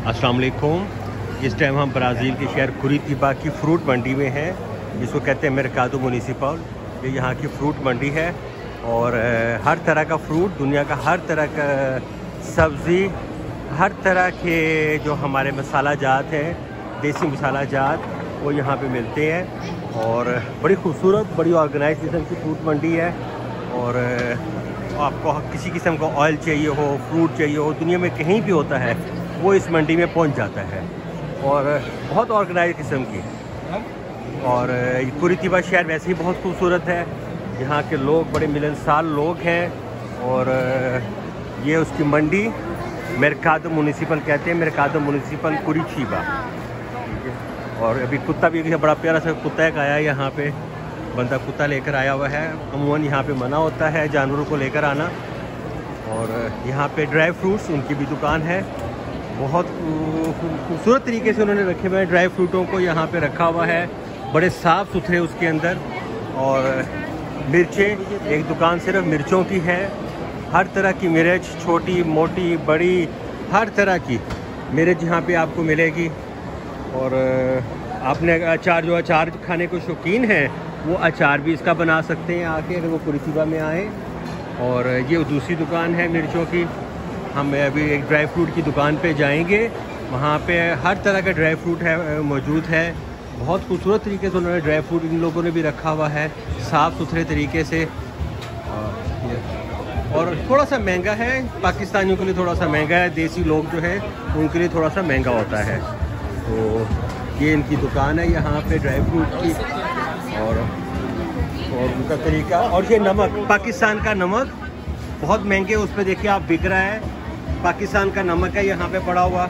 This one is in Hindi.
अस्सलाम वालेकुम। इस टाइम हम ब्राज़ील के शहर कुरितिबा की फ्रूट मंडी में हैं, जिसको कहते हैं मेरकादो मुनिसिपल। ये यहाँ की फ्रूट मंडी है और हर तरह का फ्रूट, दुनिया का हर तरह का सब्ज़ी, हर तरह के जो हमारे मसाला जात हैं, देसी मसाला जात, वो यहाँ पे मिलते हैं। और बड़ी खूबसूरत, बड़ी ऑर्गेनाइज किस्म की फ्रूट मंडी है। और आपको किसी किस्म का ऑयल चाहिए हो, फ्रूट चाहिए हो, दुनिया में कहीं भी होता है, वो इस मंडी में पहुँच जाता है। और बहुत ऑर्गेनाइज किस्म की। और कुरितिबा शहर वैसे ही बहुत खूबसूरत है। यहाँ के लोग बड़े मिलनसार लोग हैं। और ये उसकी मंडी मेरकादो मुनिसिपल कहते हैं, मेरकादो मुनिसिपल कुरितिबा। और अभी कुत्ता भी बड़ा प्यारा सा कुत्ता एक आया है यहाँ पे, बंदा कुत्ता लेकर आया हुआ है। अमूमन यहाँ पे मना होता है जानवरों को लेकर आना। और यहाँ पे ड्राई फ्रूट्स, उनकी भी दुकान है। बहुत खूबसूरत तरीके से उन्होंने रखे हुए हैं ड्राई फ्रूटों को, यहाँ पे रखा हुआ है, बड़े साफ़ सुथरे उसके अंदर। और मिर्चें, एक दुकान सिर्फ मिर्चों की है। हर तरह की मिर्च, छोटी मोटी बड़ी, हर तरह की मिर्च यहाँ पे आपको मिलेगी। और आपने अचार, जो अचार खाने को शौकीन है, वो अचार भी इसका बना सकते हैं आके, अगर वो कुरितिबा में आए। और ये दूसरी दुकान है मिर्चों की। हम अभी एक ड्राई फ्रूट की दुकान पे जाएंगे, वहाँ पे हर तरह का ड्राई फ्रूट है, मौजूद है। बहुत खूबसूरत तरीके से उन्होंने ड्राई फ्रूट इन लोगों ने भी रखा हुआ है, साफ़ सुथरे तरीके से। और थोड़ा सा महंगा है, पाकिस्तानियों के लिए थोड़ा सा महंगा है, देसी लोग जो है उनके लिए थोड़ा सा महंगा होता है। तो ये इनकी दुकान है यहाँ पे ड्राई फ्रूट की। और उनका तरीका, और ये नमक, पाकिस्तान का नमक बहुत महंगे, उस पर देखिए आप बिक रहा है, पाकिस्तान का नमक है यहाँ पे पड़ा हुआ।